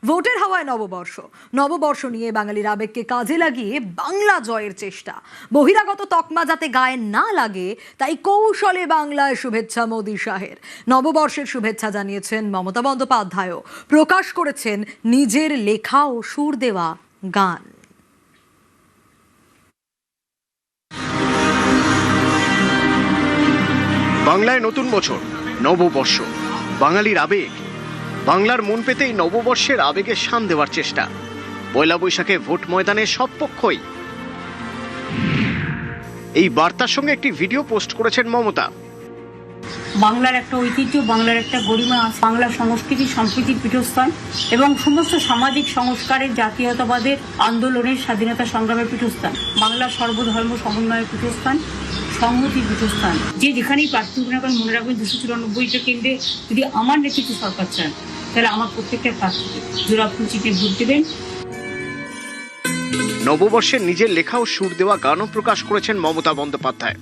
ভোটের হাওয়ায় নববর্ষ নিয়ে বাঙালির আবেগকে কাজে লাগিয়ে বাংলা জয়ের চেষ্টা। বহিরাগত তকমা যাতে গায়ে না লাগে তাই কৌশলে বাংলায় শুভেচ্ছা মোদী শাহের। নববর্ষের শুভেচ্ছা জানিয়েছেন মমতা বন্দ্যোপাধ্যায়ও, প্রকাশ করেছেন নিজের লেখা ও সুর দেওয়া গান। বাংলায় নতুন বছর, নববর্ষ, বাঙালির আবেগ। বাংলার মন পেতেই নববর্ষের আবেগে শান দেওয়ার চেষ্টা। পয়লা বৈশাখে ভোট ময়দানে সব পক্ষই। এই বার্তার সঙ্গে একটি ভিডিও পোস্ট করেছেন মমতা। বাংলার একটা ঐতিহ্য, বাংলার একটা গরিমা, বাংলা সংস্কৃতি সম্প্রীতির পীঠস্থান এবং সমস্ত সামাজিক সংস্কারের, জাতীয়তাবাদের আন্দোলনের, স্বাধীনতা সংগ্রামের পীঠস্থান। বাংলা সর্বধর্ম সমন্বয়ের পীঠস্থান, সংহতির পীঠস্থান। যে যেখানেই প্রার্থী না করেন মনে রাখবেন 294টা কেন্দ্রে যদি আমার নেতৃত্বে সরকার চান তাহলে আমার প্রত্যেকটা প্রার্থীকে জোড়া ফুল চিঠি ভোট দেবেন। নববর্ষের নিজের লেখা ও সুর দেওয়া গানও প্রকাশ করেছেন মমতা বন্দ্যোপাধ্যায়।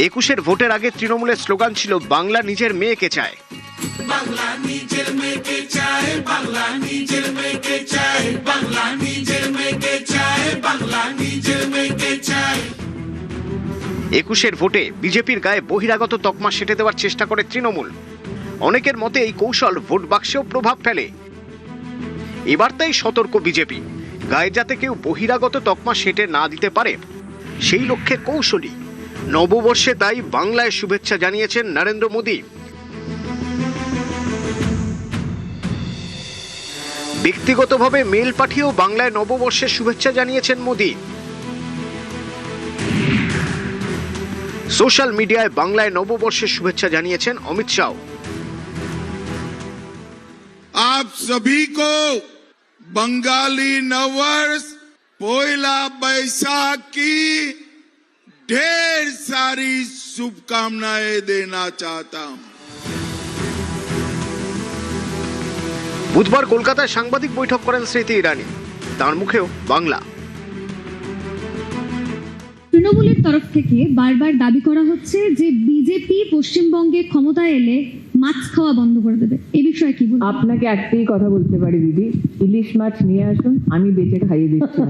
একুশের ভোটের আগে তৃণমূলের স্লোগান ছিল বাংলা নিজের মেয়েকে চায়। বাংলা নিজের মেয়েকে চায়, বাংলা নিজের মেয়েকে চায়, বাংলা নিজের মেয়েকে চায়, বাংলা নিজের মেয়েকে চায়। একুশের ভোটে বিজেপির গায়ে বহিরাগত তকমা সেঁটে দেওয়ার চেষ্টা করে তৃণমূল। অনেকের মতে এই কৌশল ভোট বাক্সেও প্রভাব ফেলে। এবার তাই সতর্ক বিজেপি, গায়ে যাতে কেউ বহিরাগত তকমা সেঁটে না দিতে পারে সেই লক্ষ্যে কৌশলী। নববর্ষে তাই বাংলায় শুভেচ্ছা জানিয়েছেন নরেন্দ্র মোদী। ব্যক্তিগতভাবে মেল পাঠিয়েও বাংলায় নববর্ষের শুভেচ্ছা জানিয়েছেন মোদী। সোশ্যাল মিডিয়ায় বাংলায় নববর্ষের শুভেচ্ছা জানিয়েছেন অমিত শাহ। आप सभी को बंगाली नववर्ष पोयला बैसाख की ढेर सारी शुभकामनाएं देना चाहता हूं। বুধবার কলকাতায় সাংবাদিক বৈঠক করেন স্মৃতি ইরানি, তার মুখেও বাংলা। তৃণমূলের তরফ থেকে বারবার দাবি করা হচ্ছে যে বিজেপি পশ্চিমবঙ্গে ক্ষমতায় এলে মাছ খাওয়া বন্ধ করে দেবে। এই বিষয়ে কি বলবেন? আপনাকে একটাই কথা বলতে পারি দিদি, ইলিশ মাছ নিয়ে আসুন, আমি বেঁচে খাইয়ে দিচ্ছি।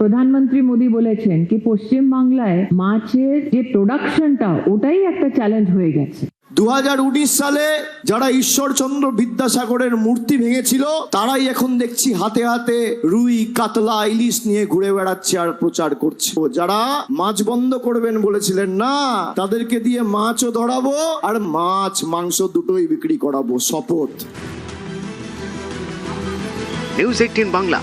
প্রধানমন্ত্রী মোদী বলেছেন কি পশ্চিম বাংলায় মাছের যে প্রোডাকশনটা ওটাই একটা চ্যালেঞ্জ হয়ে গেছে। 2019 সালে যারা ঈশ্বরচন্দ্র বিদ্যাসাগরের মূর্তি ভেঙেছিল তারাই এখন দেখছি হাতে হাতে রুই, কাতলা, ইলিশ নিয়ে ঘুরে বেড়াচ্ছে আর প্রচার করছে। যারা মাছ বন্ধ করবেন বলেছিলেন না, তাদেরকে দিয়ে মাছও ধরাবো আর মাছ মাংস দুটোই বিক্রি করাবো, শপথ। নিউজ 18 বাংলা।